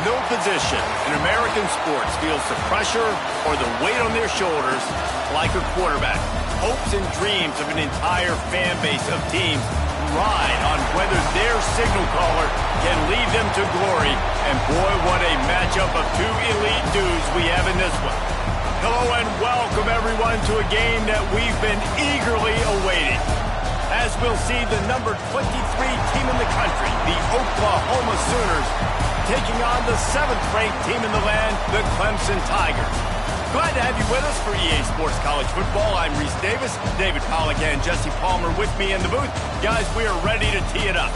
no position in American sports feels the pressure or the weight on their shoulders like a quarterback. Hopes and dreams of an entire fan base of teams ride on whether their signal caller can lead them to glory. And boy, what a matchup of two elite dudes we have in this one. Hello and welcome everyone to a game that we've been eagerly awaiting. As we'll see the number 23 team in the country, the Oklahoma Sooners, taking on the 7th-ranked team in the land, the Clemson Tigers. Glad to have you with us for EA Sports College Football. I'm Reese Davis, David Pollack and Jesse Palmer with me in the booth. Guys, we are ready to tee it up.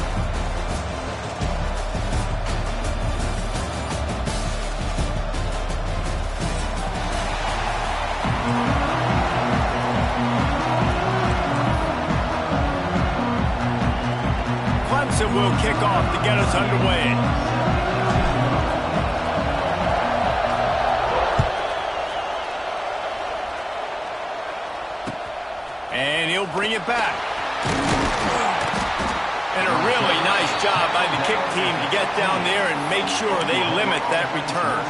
Clemson will kick off to get us underway. And he'll bring it back. And a really nice job by the kick team to get down there and make sure they limit that return.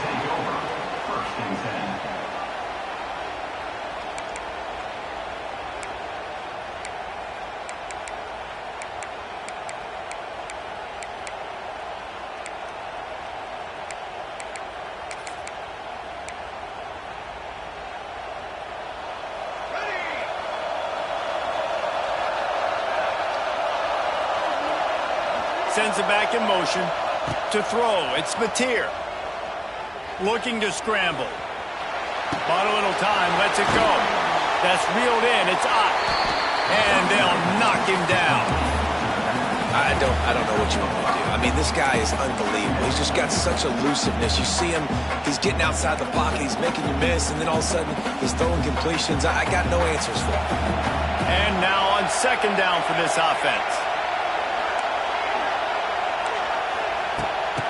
Sends it back in motion. To throw, it's Mateer. Looking to scramble. Bought a little time, lets it go. That's reeled in, it's up. And they'll knock him down. I don't know what you want me to do. I mean, this guy is unbelievable. He's just got such elusiveness. You see him, he's getting outside the pocket, he's making you miss, and then all of a sudden, he's throwing completions. I got no answers for him. And now on 2nd down for this offense.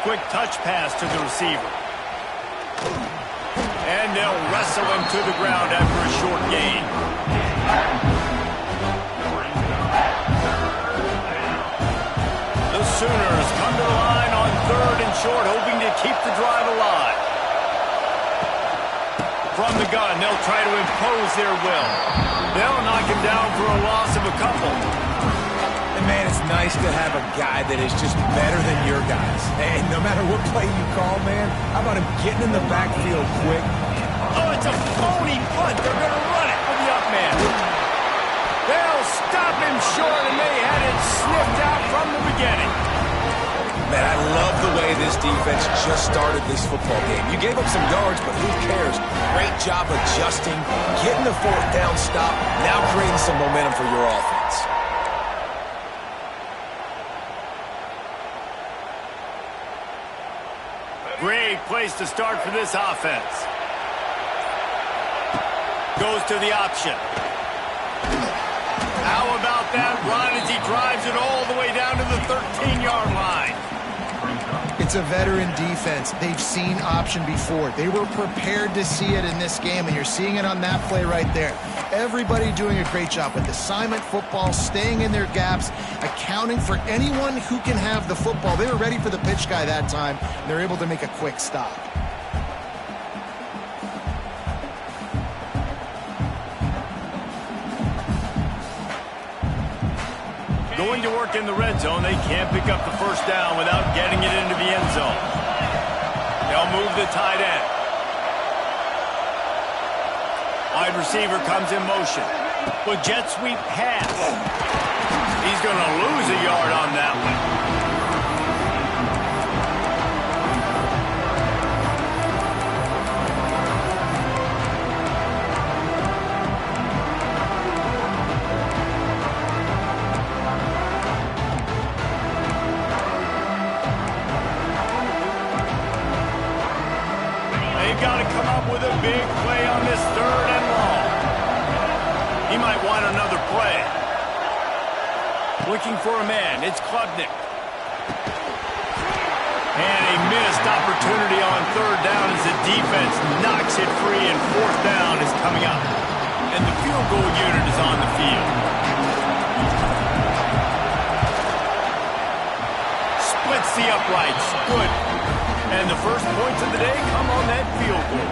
Quick touch pass to the receiver. And they'll wrestle him to the ground after a short gain. The Sooners come to the line on 3rd and short, hoping to keep the drive alive. From the gun, they'll try to impose their will. They'll knock him down for a loss of a couple. And man, it's nice to have a guy that is just better than your guys. And no matter what play you call, man, how about him getting in the backfield quick? Oh, it's a phony punt. They're going to run it for the up man. They'll stop him short, and they had it sniffed out from the beginning. Man, I love the way this defense just started this football game. You gave up some yards, but who cares? Great job adjusting, getting the 4th down stop, now creating some momentum for your offense. Great place to start for this offense. Goes to the option. How about that run as he drives it all the way down to the 13-yard line? It's a veteran defense. They've seen option before. They were prepared to see it in this game, and you're seeing it on that play right there. Everybody doing a great job with assignment football, staying in their gaps, accounting for anyone who can have the football. They were ready for the pitch guy that time, and they're able to make a quick stop. Going to work in the red zone, they can't pick up the 1st down without getting it into the end zone. They'll move the tight end. Wide receiver comes in motion. With jet sweep pass. He's going to lose a yard on that one. Got to come up with a big play on this 3rd and long. He might want another play. Looking for a man. It's Klubnik. And a missed opportunity on 3rd down as the defense knocks it free, and 4th down is coming up. And the field goal unit is on the field. Splits the uprights. Good. And the first points of the day come on that field goal.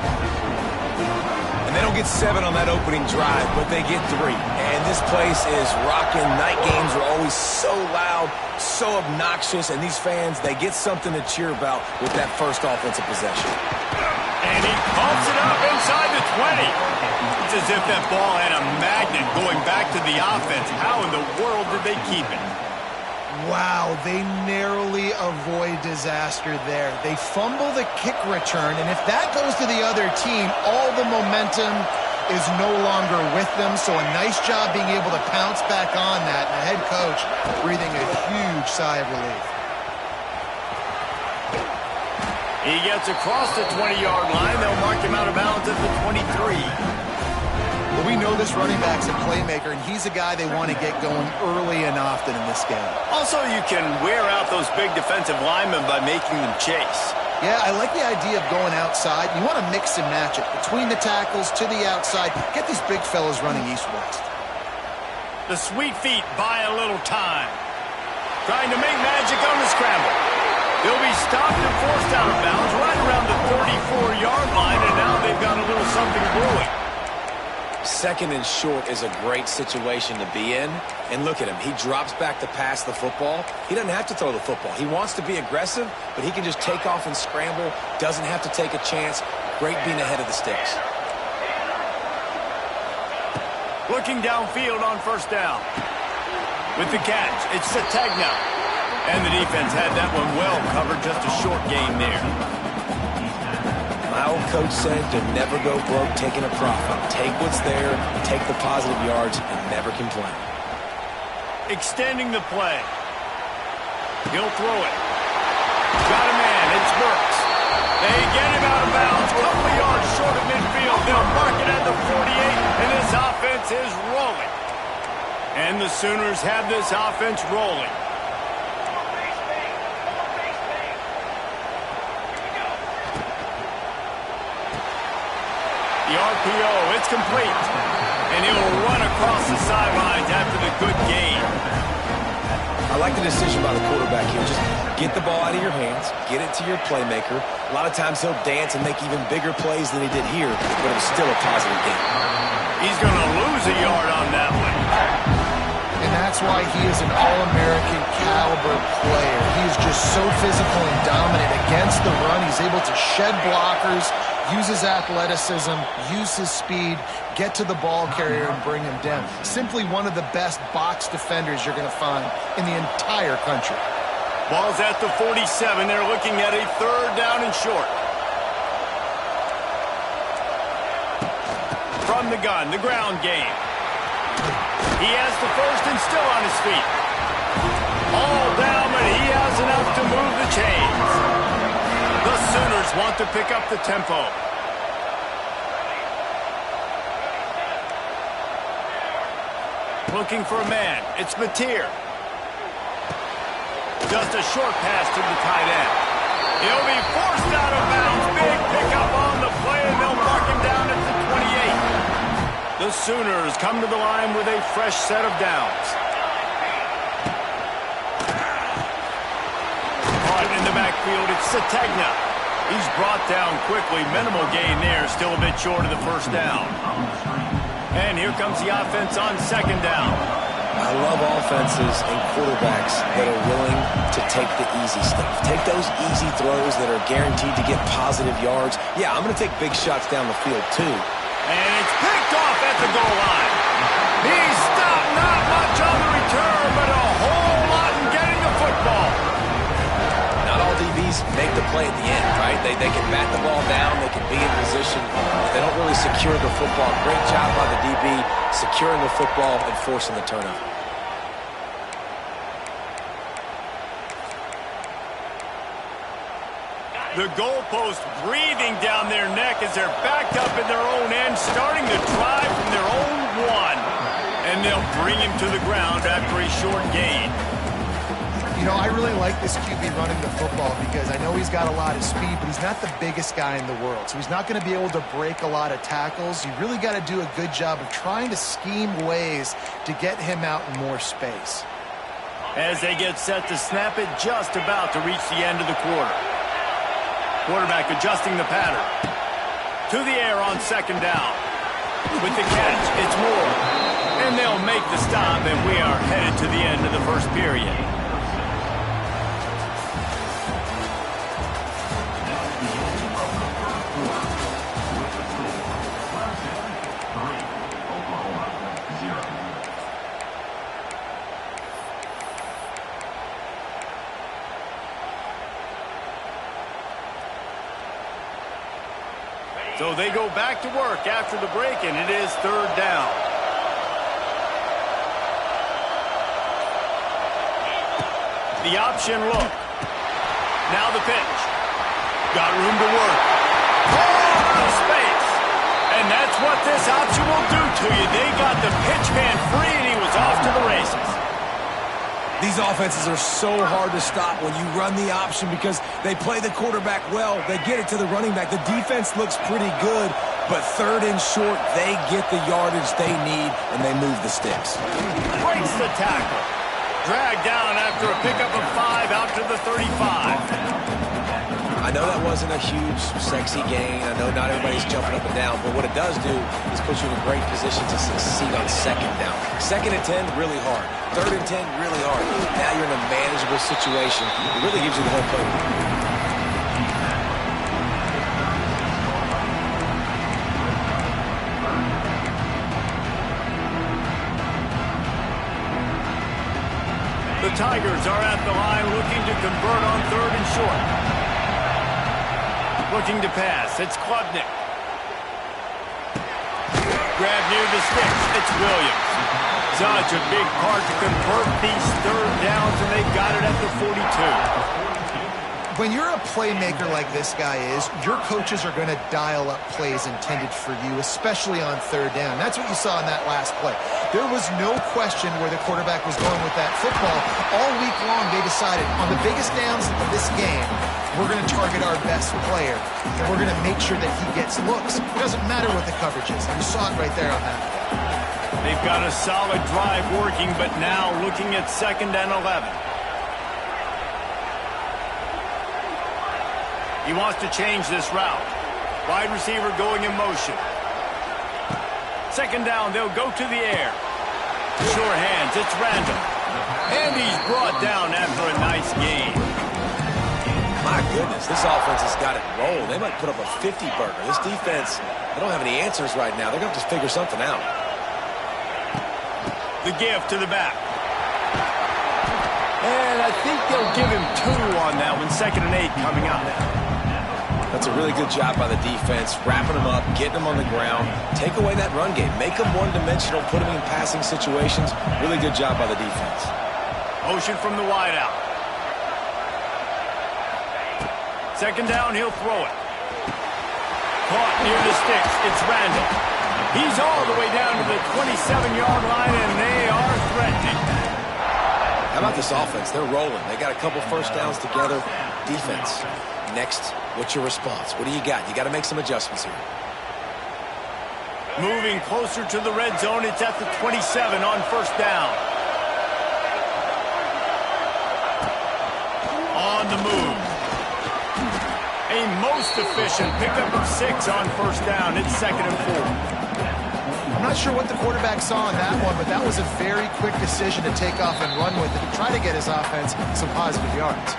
And they don't get 7 on that opening drive, but they get 3. And this place is rocking. Night games are always so loud, so obnoxious, and these fans, they get something to cheer about with that first offensive possession. And he pumps it up inside the 20. It's as if that ball had a magnet going back to the offense. How in the world did they keep it? Wow, they narrowly avoid disaster there. They fumble the kick return, and if that goes to the other team, all the momentum is no longer with them. So a nice job being able to pounce back on that, and the head coach breathing a huge sigh of relief. He gets across the 20-yard line. They'll mark him out of bounds at the 23. But we know this running back's a playmaker, and he's a guy they want to get going early and often in this game. Also, you can wear out those big defensive linemen by making them chase. Yeah, I like the idea of going outside. You want to mix and match it between the tackles to the outside. Get these big fellas running east-west. The sweet feet buy a little time. Trying to make magic on the scramble. They'll be stopped and forced out of bounds right around the 34-yard line, and now they've got a little something brewing. Second and short is a great situation to be in. And look at him. He drops back to pass the football. He doesn't have to throw the football. He wants to be aggressive, but he can just take off and scramble. Doesn't have to take a chance. Great being ahead of the sticks. Looking downfield on first down. With the catch, it's Sategna. And the defense had that one well covered. Just a short gain there. My old coach said to never go broke taking a profit. Take what's there, take the positive yards, and never complain. Extending the play. He'll throw it. Got a man. It's Burks. They get him out of bounds. Couple of yards short of midfield. They'll mark it at the 48, and this offense is rolling. And the Sooners have this offense rolling. The RPO, it's complete. And he'll run across the sidelines after the good gain. I like the decision by the quarterback here. Just get the ball out of your hands, get it to your playmaker. A lot of times he'll dance and make even bigger plays than he did here, but it was still a positive game. He's going to lose a yard on that one. And that's why he is an All-American caliber player. He is just so physical and dominant against the run. He's able to shed blockers, use his athleticism, use his speed, get to the ball carrier and bring him down. Simply one of the best box defenders you're going to find in the entire country. Ball's at the 47. They're looking at a third down and short. From the gun, the ground game. He has the first and still on his feet. All down, but he has enough to move the chains. The Sooners want to pick up the tempo. Looking for a man. It's Mateer. Just a short pass to the tight end. He'll be forced out of bounds. Big pickup on the play, and they'll mark him down at the 28. The Sooners come to the line with a fresh set of downs. Caught in the backfield, it's Sategna. He's brought down quickly. Minimal gain there, still a bit short of the first down. And here comes the offense on second down. I love offenses and quarterbacks that are willing to take the easy stuff. Take those easy throws that are guaranteed to get positive yards. Yeah, I'm going to take big shots down the field too. And it's picked off at the goal line. He's stopped, not much on the return, but a whole lot in getting the football. Not all DBs make the play at the end, right? They can bat the ball down, they can be in position. They don't really secure the football. Great job by the DB securing the football and forcing the turnover. The goalpost breathing down their neck as they're backed up in their own end, starting to drive from their own one. And they'll bring him to the ground after a short gain. You know, I really like this QB running the football because I know he's got a lot of speed, but he's not the biggest guy in the world. So he's not going to be able to break a lot of tackles. You really got to do a good job of trying to scheme ways to get him out in more space. As they get set to snap it, just about to reach the end of the quarter. Quarterback adjusting the pattern. To the air on second down. With the catch, it's Moore. And they'll make the stop, and we are headed to the end of the first period. So they go back to work after the break, and it is third down. The option look. Now the pitch. Got room to work. Oh, space. And that's what this option will do to you. They got the pitch man free, and he was off to the races. These offenses are so hard to stop when you run the option because they play the quarterback well. They get it to the running back. The defense looks pretty good, but third and short, they get the yardage they need, and they move the sticks. Breaks the tackle. Dragged down after a pickup of 5 out to the 35. I know that wasn't a huge, sexy gain. I know not everybody's jumping up and down, but what it does do is put you in a great position to succeed on second down. Second and 10, really hard. Third and 10, really hard. Now you're in a manageable situation. It really gives you the whole play. The Tigers are at the line looking to convert on third and short. Looking to pass. It's Klubnik. Grab near the sticks. It's Williams. Such a big part to convert these third downs, and they got it at the 42. When you're a playmaker like this guy is, your coaches are going to dial up plays intended for you, especially on third down. That's what you saw in that last play. There was no question where the quarterback was going with that football. All week long, they decided on the biggest downs of this game, we're going to target our best player, and we're going to make sure that he gets looks. It doesn't matter what the coverage is. You saw it right there on that play. They've got a solid drive working, but now looking at second and 11. He wants to change this route. Wide receiver going in motion. Second down, they'll go to the air. Sure hands, it's Randall. And he's brought down after a nice gain. My goodness, this offense has got it rolled. They might put up a 50-burger. This defense, they don't have any answers right now. They're going to have to figure something out. The give to the back. And I think they'll give him 2 on that one. Second and 8 coming up. That's a really good job by the defense, wrapping them up, getting them on the ground, take away that run game, make them one-dimensional, put them in passing situations. Really good job by the defense. Motion from the wideout. Second down, he'll throw it. Caught near the sticks. It's Randall. He's all the way down to the 27-yard line, and they are threatening. How about this offense? They're rolling. They got a couple first downs together. Defense. Next, what's your response? What do you got? You got to make some adjustments here. Moving closer to the red zone. It's at the 27 on first down. On the move. A most efficient pickup of 6 on first down. It's second and 4. I'm not sure what the quarterback saw on that one, but that was a very quick decision to take off and run with it to try to get his offense some positive yards.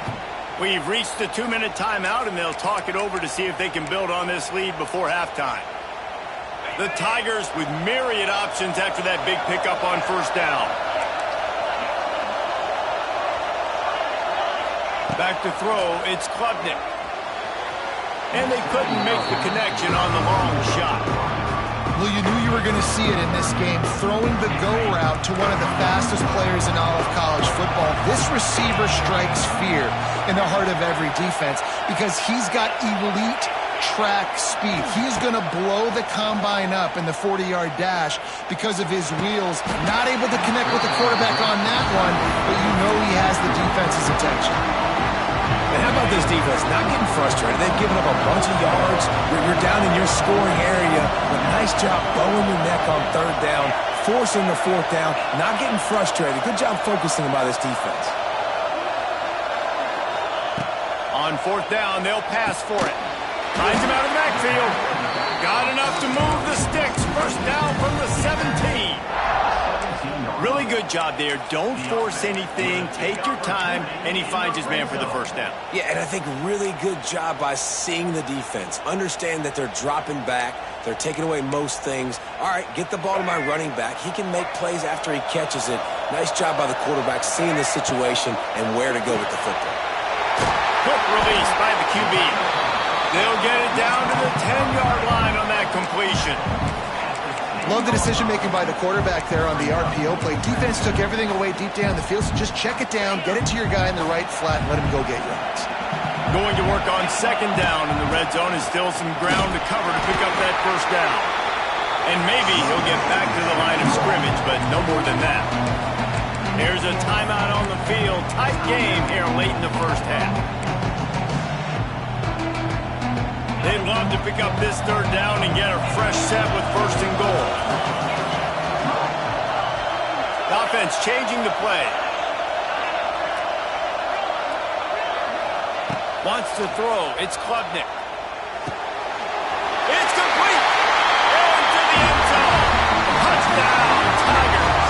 We've reached the 2-minute timeout, and they'll talk it over to see if they can build on this lead before halftime. The Tigers with myriad options after that big pickup on first down. Back to throw, it's Klubnik. And they couldn't make the connection on the long shot. Well, you knew you were going to see it in this game, throwing the go route to one of the fastest players in all of college football. This receiver strikes fear in the heart of every defense because he's got elite track speed. He's going to blow the combine up in the 40-yard dash because of his wheels. Not able to connect with the quarterback on that one, but you know he has the defense's attention. And how about this defense? Not getting frustrated. They've given up a bunch of yards. You're down in your scoring area. But nice job bowing your neck on third down, forcing the fourth down, not getting frustrated. Good job focusing by this defense. On fourth down, they'll pass for it. Finds him out of the backfield. Got enough to move the sticks. First down from the 17. Really good job there. Don't force anything. Take your time, and he finds his man for the first down. Yeah, and I think really good job by seeing the defense. Understand that they're dropping back. They're taking away most things. All right, get the ball to my running back. He can make plays after he catches it. Nice job by the quarterback seeing the situation and where to go with the football. Quick release by the QB. They'll get it down to the 10-yard line on that completion. Love the decision-making by the quarterback there on the RPO play. Defense took everything away deep down the field, so just check it down, get it to your guy in the right flat, and let him go get yards. Going to work on second down in the red zone is still some ground to cover to pick up that first down. And maybe he'll get back to the line of scrimmage, but no more than that. There's a timeout on the field. Tight game here late in the first half. They'd love to pick up this third down and get a fresh set with first and goal. The offense changing the play. Wants to throw. It's Klubnik. It's complete. Into the end zone. Touchdown, Tigers.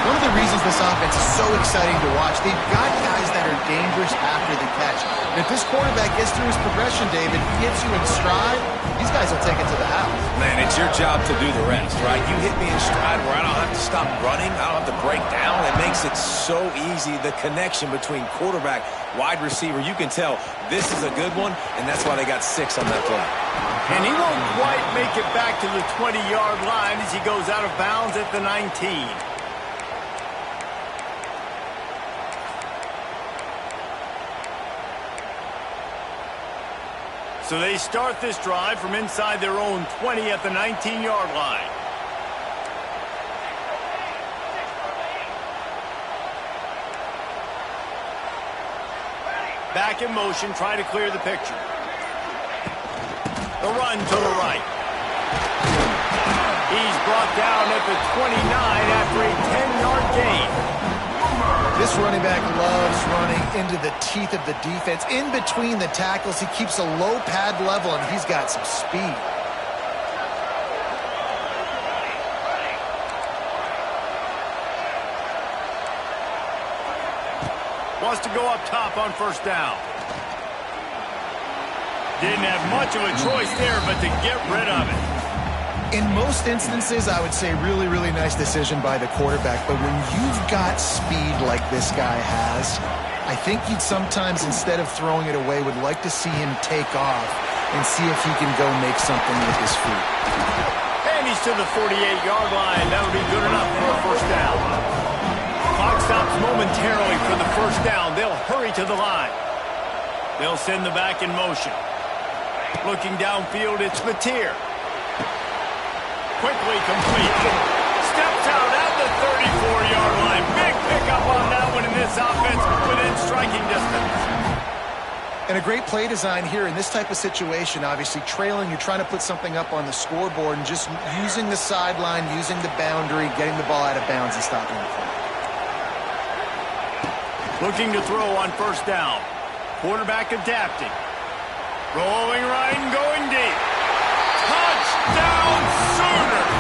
One of the reasons this offense is so exciting to watch, they've got guys that are dangerous after the catch. And if this quarterback gets through his progression, David, gets you in stride, these guys will take it to the house. Man, it's your job to do the rest, right? You hit me in stride where I don't have to stop running. I don't have to break down. It makes it so easy, the connection between quarterback, wide receiver. You can tell this is a good one, and that's why they got 6 on that play. And he won't quite make it back to the 20-yard line as he goes out of bounds at the 19. So they start this drive from inside their own 20 at the 19-yard line. Back in motion, try to clear the picture. The run to the right. He's brought down at the 29 after a 10-yard gain. This running back loves running into the teeth of the defense. In between the tackles, he keeps a low pad level, and he's got some speed. Wants to go up top on first down. Didn't have much of a choice there, but to get rid of it. In most instances, I would say really, really nice decision by the quarterback. But when you've got speed like this guy has, I think you'd sometimes, instead of throwing it away, would like to see him take off and see if he can go make something with his feet. And he's to the 48-yard line. That'll be good enough for a first down. Clock stops momentarily for the first down. They'll hurry to the line. They'll send the back in motion. Looking downfield, it's Mateer. Quickly complete. Steps out at the 34-yard line. Big pickup on that one in this offense within striking distance. And a great play design here in this type of situation. Obviously, trailing, you're trying to put something up on the scoreboard and just using the sideline, using the boundary, getting the ball out of bounds and stopping the play. Looking to throw on first down. Quarterback adapting. Rolling right and going deep. Touchdown Sooners!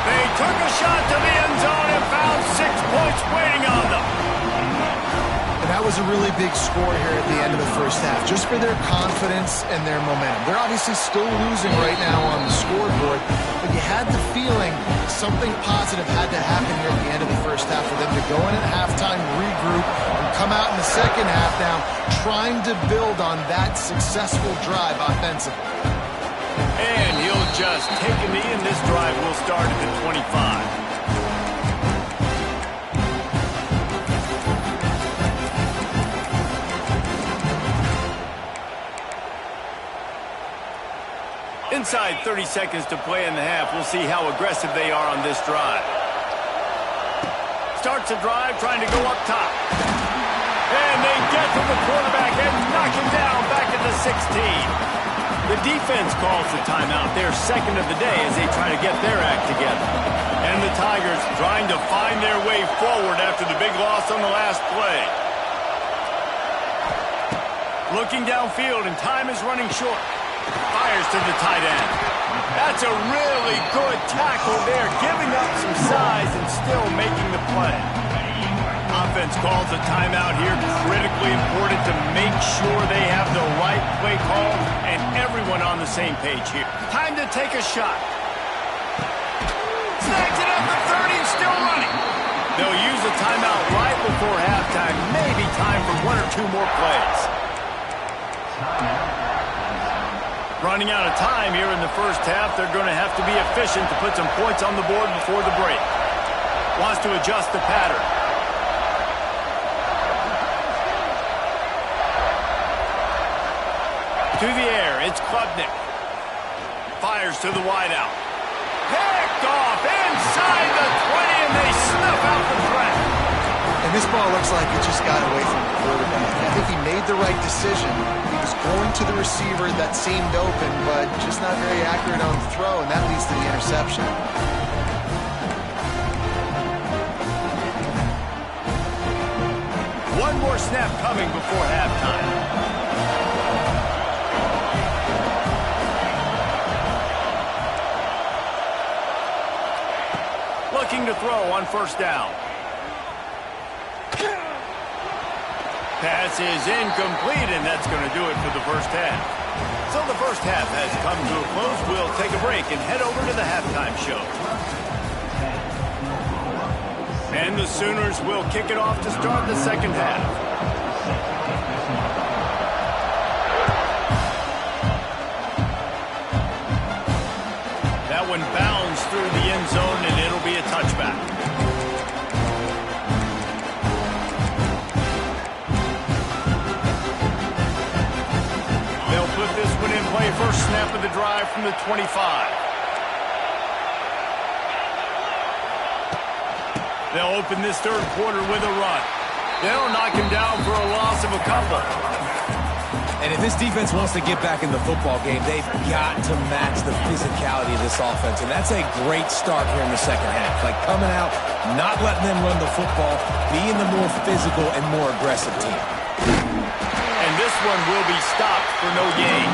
They took a shot to the end zone and found 6 points waiting on them. And that was a really big score here at the end of the first half, just for their confidence and their momentum. They're obviously still losing right now on the scoreboard, but you had the feeling something positive had to happen here at the end of the first half for them to go in at halftime, regroup, and come out in the second half now trying to build on that successful drive offensively. And he'll just take a knee, and this drive will start at the 25. Inside 30 seconds to play in the half. We'll see how aggressive they are on this drive. Starts a drive trying to go up top. And they get to the quarterback and knock him down back at the 16. The defense calls the timeout, their second of the day, as they try to get their act together. And the Tigers trying to find their way forward after the big loss on the last play. Looking downfield, and time is running short. Fires to the tight end. That's a really good tackle there, giving up some size and still making the play. Offense calls a timeout here. Critically important to make sure they have the right play call and everyone on the same page here. Time to take a shot. Snags it up the 30 and still running. They'll use a timeout right before halftime. Maybe time for one or two more plays. Running out of time here in the first half. They're going to have to be efficient to put some points on the board before the break. Wants to adjust the pattern. To the air, it's Klubnik. Fires to the wideout. Picked off inside the 20, and they snuff out the threat. And this ball looks like it just got away from the quarterback. I think he made the right decision. He was going to the receiver that seemed open, but just not very accurate on the throw, and that leads to the interception. One more snap coming before halftime. Looking to throw on first down. Pass is incomplete, and that's going to do it for the first half. So the first half has come to a close. We'll take a break and head over to the halftime show. And the Sooners will kick it off to start the second half. That one bounds through the end zone, and it'll be a touchback. They'll put this one in play. First snap of the drive from the 25. They'll open this third quarter with a run. They'll knock him down for a loss of a couple. And if this defense wants to get back in the football game, they've got to match the physicality of this offense. And that's a great start here in the second half. Like coming out, not letting them run the football, being the more physical and more aggressive team. And this one will be stopped for no gain.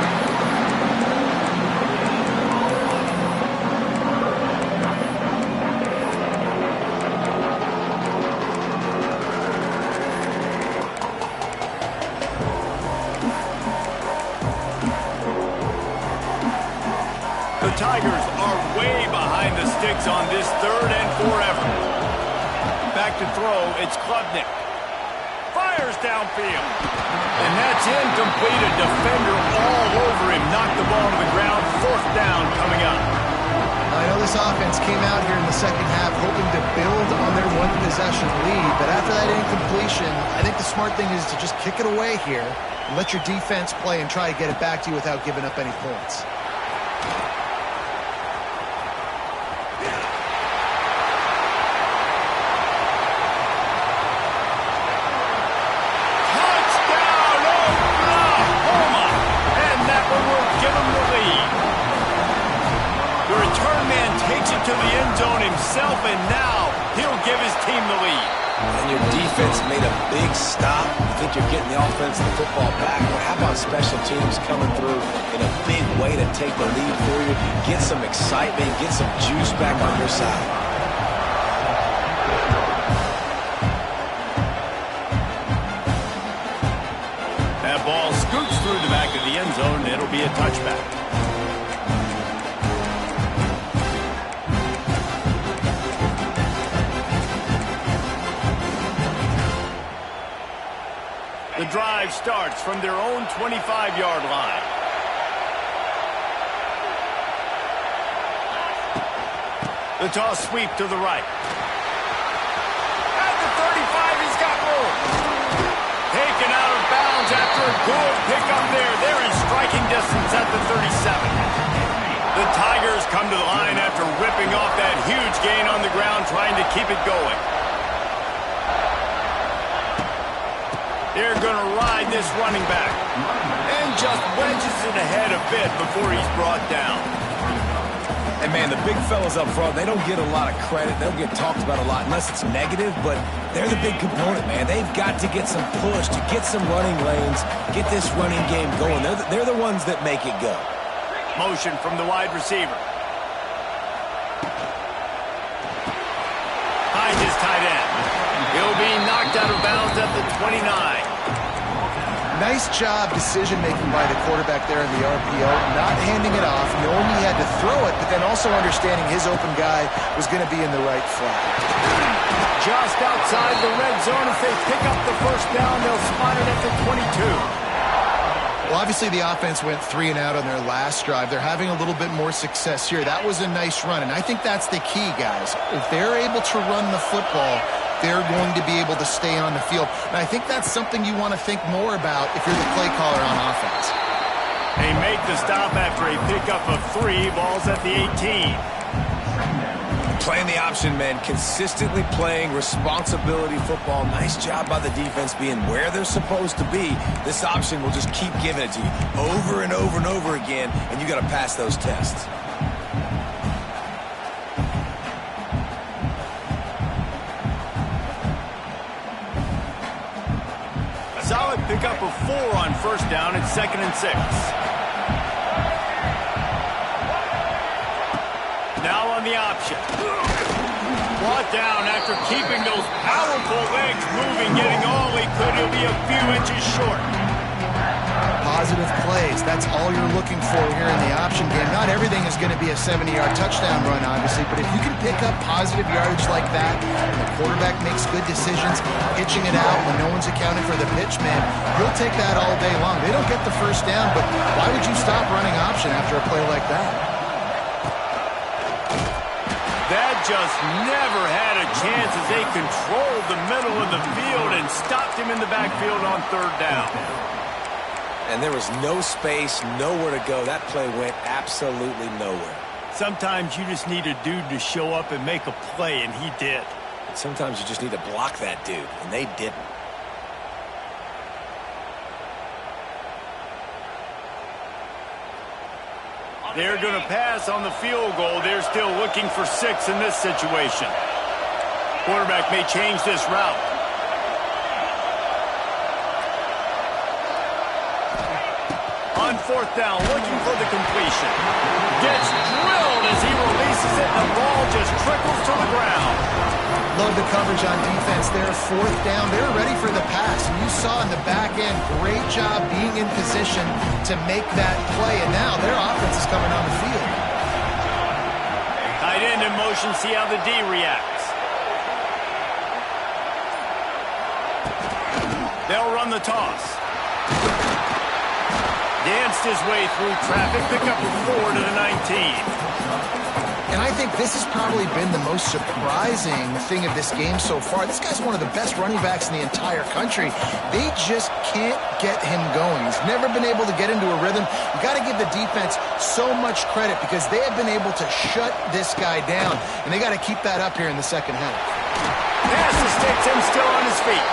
The Tigers are way behind the sticks on this third and forever. Back to throw, it's Klubnik. Fires downfield. And that's incomplete. A defender all over him. Knocked the ball to the ground. Fourth down coming up. I know this offense came out here in the second half hoping to build on their one-possession lead, but after that incompletion, I think the smart thing is to just kick it away here and let your defense play and try to get it back to you without giving up any points. To the end zone himself, and now he'll give his team the lead. And your defense made a big stop. I think you're getting the offense and the football back. But how about special teams coming through in a big way to take the lead for you? Get some excitement, get some juice back on your side. That ball scoots through the back of the end zone, and it'll be a touchback. The drive starts from their own 25-yard line. The toss sweep to the right. At the 35, he's got room. Taken out of bounds after a good pickup there. They're in striking distance at the 37. The Tigers come to the line after ripping off that huge gain on the ground, trying to keep it going. They're going to ride this running back. And just wedges it ahead a bit before he's brought down. And, man, the big fellas up front, they don't get a lot of credit. They don't get talked about a lot unless it's negative, but they're the big component, man. They've got to get some push, to get some running lanes, get this running game going. They're the ones that make it go. Motion from the wide receiver. Finds his tight end. He'll be knocked out of bounds at the 29. Nice job decision-making by the quarterback there in the RPO, not handing it off, knowing he had to throw it, but then also understanding his open guy was going to be in the right flat. Just outside the red zone. If they pick up the first down, they'll spot it at the 22. Well, obviously the offense went 3 and out on their last drive. They're having a little bit more success here. That was a nice run, and I think that's the key, guys. If they're able to run the football, they're going to be able to stay on the field. And I think that's something you want to think more about if you're the play caller on offense. They make the stop after a pickup of 3. Ball's at the 18. Playing the option, man, consistently playing responsibility football. Nice job by the defense being where they're supposed to be. This option will just keep giving it to you over and over and over again, and you got to pass those tests. Solid pickup of 4 on first down at 2nd and 6. Now on the option. Brought down after keeping those powerful legs moving, getting all he could. He'll be a few inches short. Positive plays. That's all you're looking for here in the option game. Not everything is going to be a 70-yard touchdown run, obviously, but if you can pick up positive yardage like that, and the quarterback makes good decisions, pitching it out when no one's accounting for the pitch, man, you'll take that all day long. They don't get the first down, but why would you stop running option after a play like that? That just never had a chance as they controlled the middle of the field and stopped him in the backfield on 3rd down. And there was no space, nowhere to go. That play went absolutely nowhere. Sometimes you just need a dude to show up and make a play, and he did. And sometimes you just need to block that dude, and they didn't. They're going to pass on the field goal. They're still looking for 6 in this situation. Quarterback may change this route. On 4th down, looking for the completion. Gets drilled as he releases it, and the ball just trickles to the ground. Love the coverage on defense there. 4th down, they're ready for the pass. And you saw in the back end, great job being in position to make that play. And now their offense is coming on the field. Tight end in motion, see how the D reacts. They'll run the toss. Danced his way through traffic, pick up a 4 to the 19. And I think this has probably been the most surprising thing of this game so far. This guy's one of the best running backs in the entire country. They just can't get him going. He's never been able to get into a rhythm. You got to give the defense so much credit because they have been able to shut this guy down, and they got to keep that up here in the second half. Pass to sticks him still on his feet.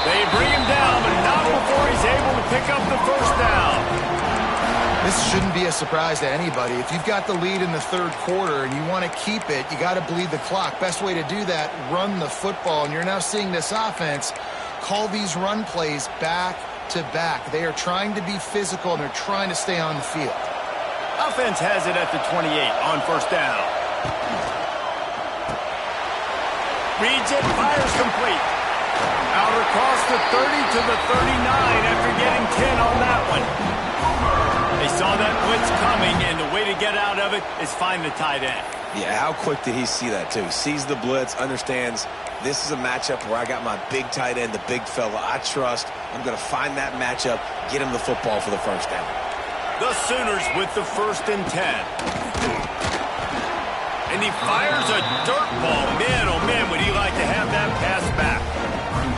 They bring him down, but not before he's able to pick up the first down. This shouldn't be a surprise to anybody. If you've got the lead in the 3rd quarter and you want to keep it, you got to bleed the clock. Best way to do that, run the football. And you're now seeing this offense call these run plays back to back. They are trying to be physical, and they're trying to stay on the field. Offense has it at the 28 on first down. Reads it, fires complete. Out across the 30 to the 39 after getting 10 on that one. They saw that blitz coming, and the way to get out of it is find the tight end. Yeah, how quick did he see that, too? Sees the blitz, understands this is a matchup where I got my big tight end, the big fella I trust. I'm going to find that matchup, get him the football for the first down. The Sooners with the 1st and 10. And he fires a dirt ball. Man, oh man, would he like to have that pass back.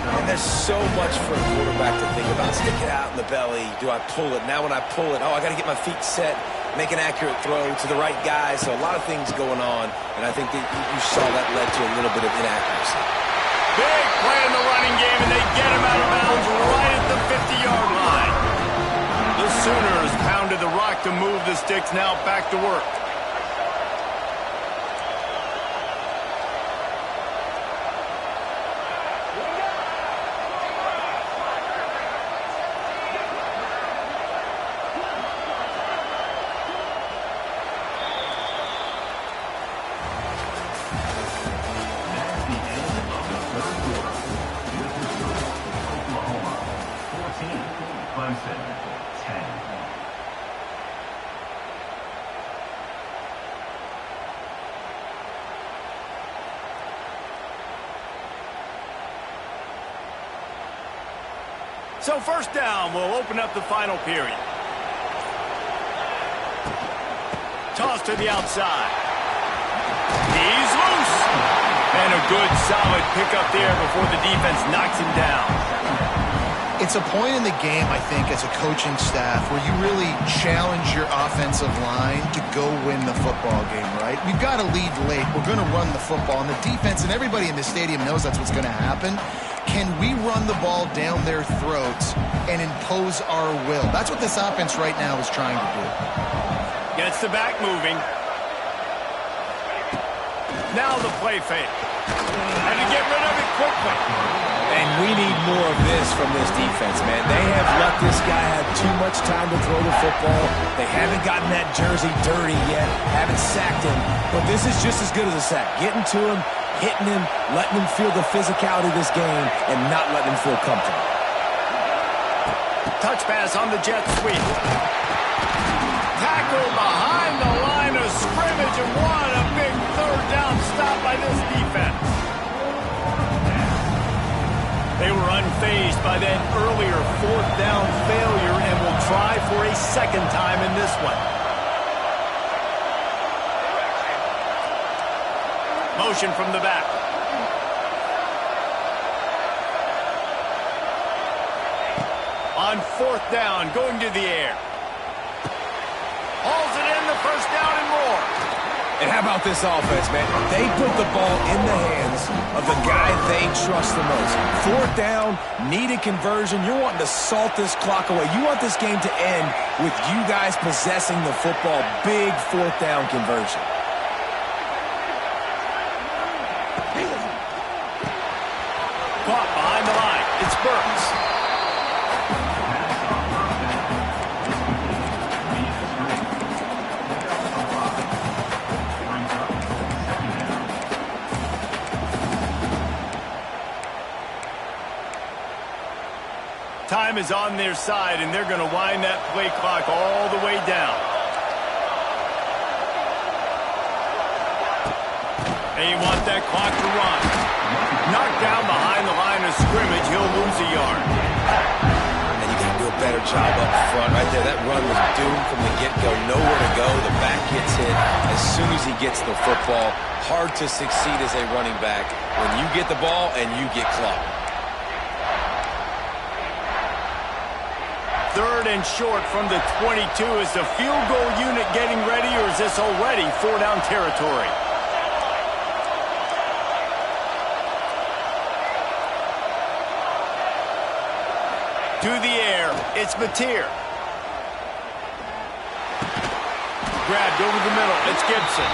And there's so much for a quarterback to think about. Stick it out in the belly. Do I pull it? Now when I pull it, I got to get my feet set, make an accurate throw to the right guy. So a lot of things going on, and I think that you saw that led to a little bit of inaccuracy. Big play in the running game, and they get him out of bounds right at the 50-yard line. The Sooners pounded the rock to move the sticks, now back to work. So first down will open up the final period. Toss to the outside. He's loose. And a good, solid pickup there before the defense knocks him down. It's a point in the game, I think, as a coaching staff where you really challenge your offensive line to go win the football game, right? We've got to lead late. We're going to run the football. And the defense and everybody in the stadium knows that's what's going to happen. Can we run the ball down their throats and impose our will? That's what this offense right now is trying to do. Gets the back moving. Now the play fake. And to get rid of it quickly. And we need more of this from this defense, man. They have let this guy have too much time to throw the football. They haven't gotten that jersey dirty yet, haven't sacked him. But this is just as good as a sack. Getting to him, hitting him, letting him feel the physicality of this game, and not letting him feel comfortable. Touch pass on the jet sweep. Tackle behind the line of scrimmage, and what a big third down stop by this defense. They were unfazed by that earlier fourth down failure and will try for a second time in this one. Motion from the back. On fourth down, going to the air. Hauls it in, the first down and more. And how about this offense, man? They put the ball in the hands of the guy they trust the most. Fourth down, needed conversion. You're wanting to salt this clock away. You want this game to end with you guys possessing the football. Big fourth down conversion. Caught behind the line. It's Burks. Time is on their side, and they're going to wind that play clock all the way down. They want that clock to run. Knocked down behind the line of scrimmage, he'll lose a yard. And you got to do a better job up front right there. That run was doomed from the get-go. Nowhere to go. The back gets hit as soon as he gets the football. Hard to succeed as a running back when you get the ball and you get clocked. Third and short from the 22. Is the field goal unit getting ready, or is this already four-down territory? To the air, it's Mateer. Grabbed over the middle, it's Gibson.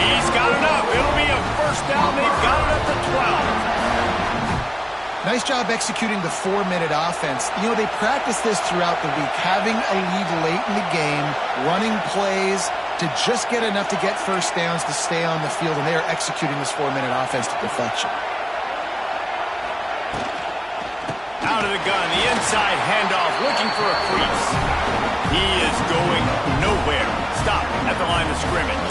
He's got enough. It'll be a first down. They've got it up to 12. Nice job executing the 4-minute offense. You know, they practice this throughout the week, having a lead late in the game, running plays to just get enough to get first downs to stay on the field, and they are executing this 4-minute offense to perfection. Out of the gun, the inside handoff, looking for a crease. He is going nowhere. Stop at the line of scrimmage.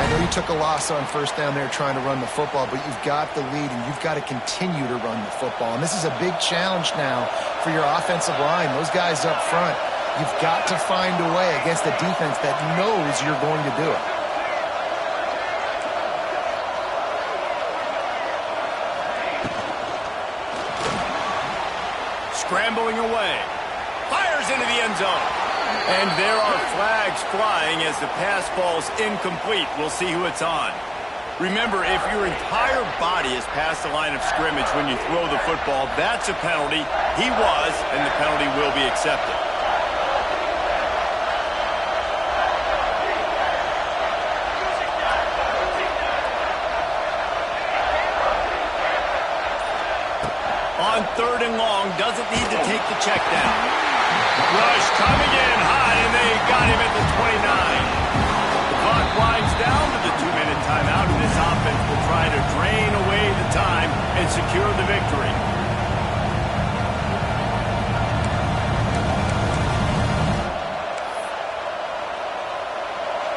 I know you took a loss on first down there trying to run the football, but you've got the lead, and you've got to continue to run the football. And this is a big challenge now for your offensive line. Those guys up front, you've got to find a way against a defense that knows you're going to do it. Scrambling away. Fires into the end zone. And there are flags flying as the pass falls incomplete. We'll see who it's on. Remember, if your entire body is past the line of scrimmage when you throw the football, that's a penalty. He was, and the penalty will be accepted. On third and long, doesn't need to take the check down. Rush coming in high, and they got him at the 29. The clock winds down to the 2-minute timeout, and this offense will try to drain away the time and secure the victory.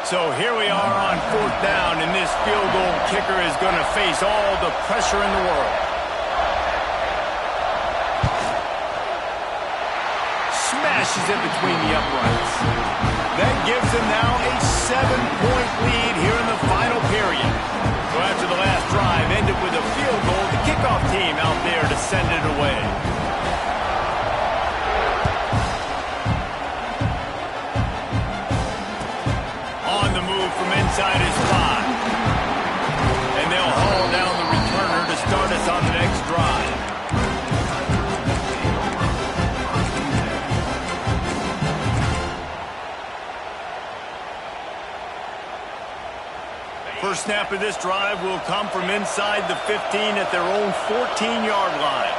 So here we are on fourth down, and this field goal kicker is going to face all the pressure in the world. smashes it between the uprights. That gives them now a 7-point lead here in the final period. So after the last drive ended with a field goal, the kickoff team out there to send it away. On the move from inside his 5. And they'll haul down the returner to start us on the next drive. First snap of this drive will come from inside the 15 at their own 14-yard line.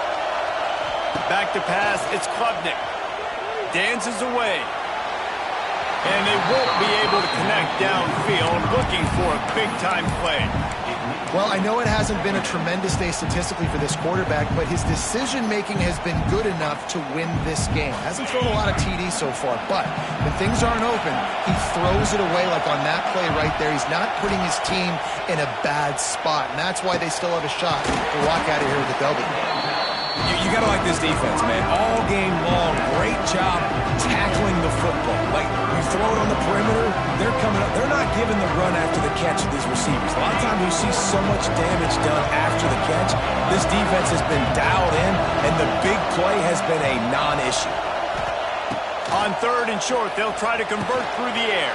Back to pass, it's Klubnik. Dances away. And they won't be able to connect downfield, looking for a big-time play. Well, I know it hasn't been a tremendous day statistically for this quarterback, but his decision-making has been good enough to win this game. Hasn't thrown a lot of TDs so far, but when things aren't open, he throws it away like on that play right there. He's not putting his team in a bad spot, and that's why they still have a shot to walk out of here with a W. You got to like this defense, man. All game long, great job tackling the football. Like, you throw it on the perimeter, they're coming up. They're not giving the run after the catch of these receivers. A lot of times you see so much damage done after the catch. This defense has been dialed in, and the big play has been a non-issue. On 3rd and short, they'll try to convert through the air.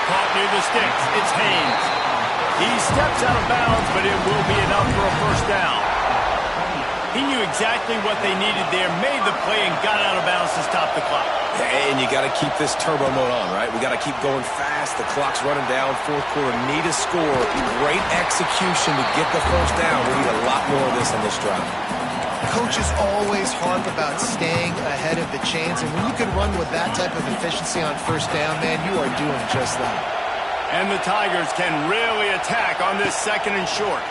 Caught near the sticks. It's Haynes. He steps out of bounds, but it will be enough for a first down. He knew exactly what they needed there, made the play, and got out of bounds to stop the clock. And you got to keep this turbo mode on, right? We got to keep going fast. The clock's running down. 4th quarter, need a score. Great execution to get the first down. We need a lot more of this on this drive. Coaches always harp about staying ahead of the chains, and when you can run with that type of efficiency on first down, man, you are doing just that. And the Tigers can really attack on this 2nd and short.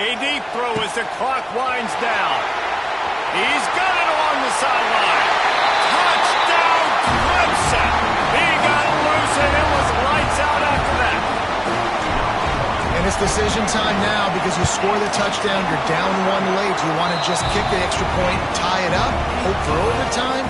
A deep throw as the clock winds down. He's got it along the sideline. Touchdown, Clemson. He got loose and it was lights out after that. And it's decision time now because you score the touchdown, you're down 1 late. Do you want to just kick the extra point, tie it up, hope for overtime?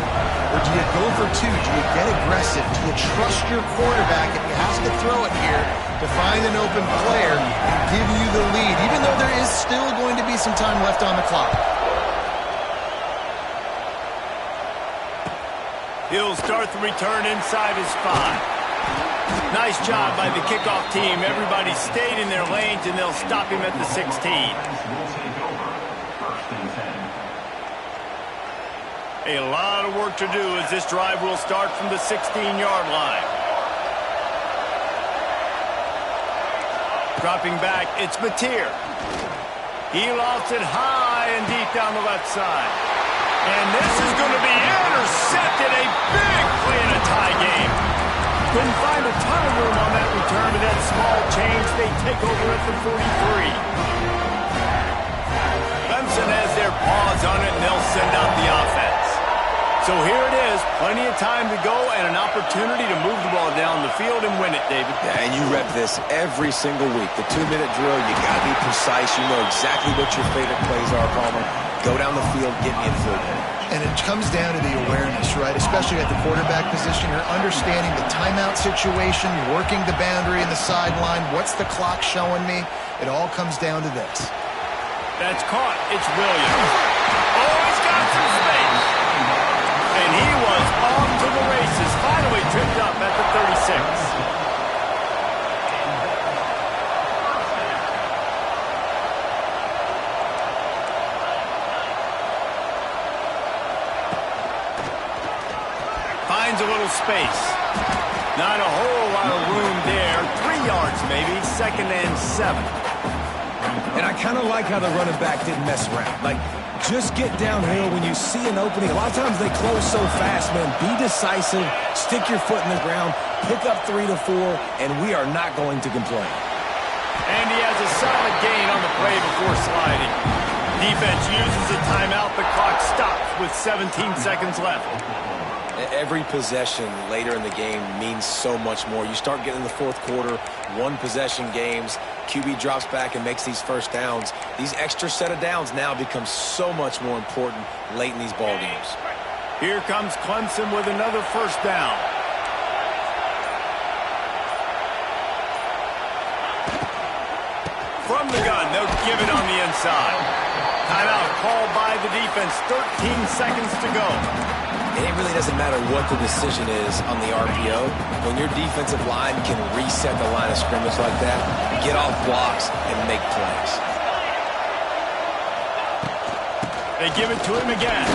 Or do you go for 2? Do you get aggressive? Do you trust your quarterback if he has to throw it here to find an open player and give you the lead, even though there is still going to be some time left on the clock? He'll start the return inside his 5. Nice job by the kickoff team. Everybody stayed in their lanes, and they'll stop him at the 16. A lot of work to do as this drive will start from the 16-yard line. Dropping back, it's Mateer. He lofts it high and deep down the left side. And this is going to be intercepted. A big play in a tie game. Couldn't find a ton of room on that return, but that small change, they take over at the 43. Clemson has their paws on it, and they'll send out the offense. So here it is, plenty of time to go and an opportunity to move the ball down the field and win it, David. Yeah, and you rep this every single week. The 2-minute drill, you got to be precise. You know exactly what your favorite plays are, Palmer. Go down the field, get me in field goal. And it comes down to the awareness, right? Especially at the quarterback position. You're understanding the timeout situation, you're working the boundary and the sideline. What's the clock showing me? It all comes down to this. That's caught. It's Williams. Oh, he's got some space. And he was off to the races. Finally tripped up at the 36. Finds a little space. Not a whole lot of room there. 3 yards maybe. 2nd and 7. And I kind of like how the running back didn't mess around. Like, just get downhill when you see an opening. A lot of times they close so fast, man. Be decisive. Stick your foot in the ground. Pick up 3 to 4, and we are not going to complain. And he has a solid gain on the play before sliding. Defense uses a timeout. The clock stops with 17 seconds left. Every possession later in the game means so much more. You start getting in the 4th quarter, 1-possession games, QB drops back and makes these first downs. These extra set of downs now become so much more important late in these ball games. Here comes Clemson with another first down. From the gun, they'll give it on the inside. Timeout called by the defense. 13 seconds to go. And it really doesn't matter what the decision is on the RPO. When your defensive line can reset the line of scrimmage like that, get off blocks and make plays. They give it to him again.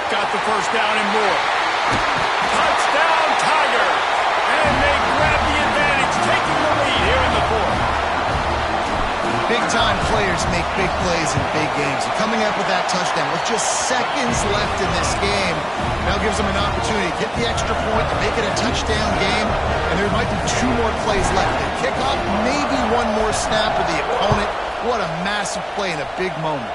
Got the first down and more. Touchdown, Tiger! And they grab the advantage, taking the lead here in the fourth. Big-time players make big plays in big games. And coming up with that touchdown with just seconds left in this game now gives them an opportunity to get the extra point to make it a touchdown game. And there might be 2 more plays left. They kick off, maybe 1 more snap with the opponent. What a massive play in a big moment.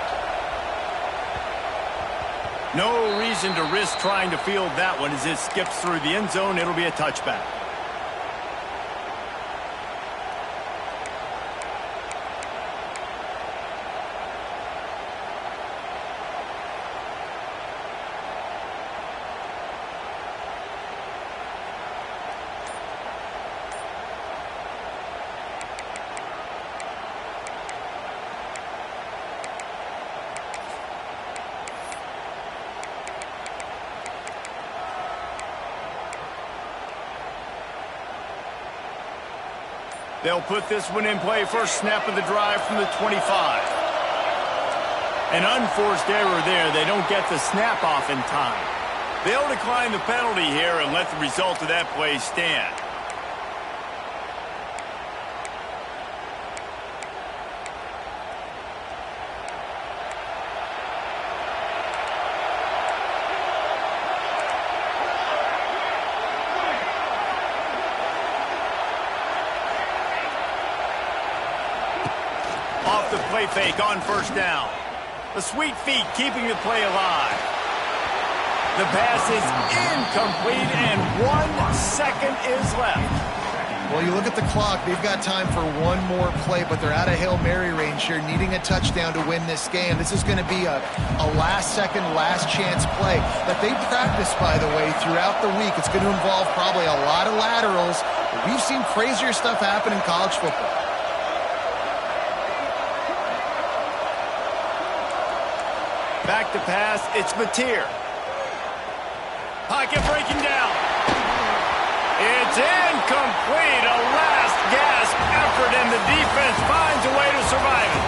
No reason to risk trying to field that one as it skips through the end zone. It'll be a touchback. They'll put this one in play. First snap of the drive from the 25. An unforced error there. They don't get the snap off in time. They'll decline the penalty here and let the result of that play stand. Off the play fake on first down. The sweet feet keeping the play alive. The pass is incomplete and 1 second is left. Well, you look at the clock. They've got time for 1 more play, but they're out of Hail Mary range here, needing a touchdown to win this game. This is going to be a last-second, last-chance play that they practice, by the way, throughout the week. It's going to involve probably a lot of laterals. But we've seen crazier stuff happen in college football. Back to pass, it's Mateer. Pocket breaking down. It's incomplete. A last gasp effort, and the defense finds a way to survive it.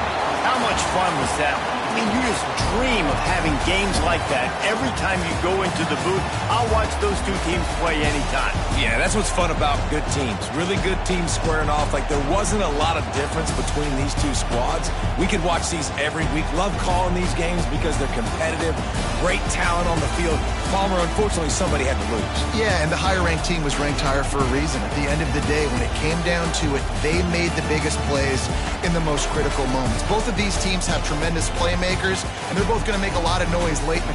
How much fun was that? I mean, you just dream of having games like that every time you go into the booth. I'll watch those 2 teams play anytime. Yeah, that's what's fun about good teams. Really good teams squaring off. Like, there wasn't a lot of difference between these 2 squads. We could watch these every week. Love calling these games because they're competitive. Great talent on the field. Palmer, unfortunately, somebody had to lose. Yeah, and the higher-ranked team was ranked higher for a reason. At the end of the day, when it came down to it, they made the biggest plays in the most critical moments. Both of these teams have tremendous playmakers, and they're both going to make a lot of noise late in the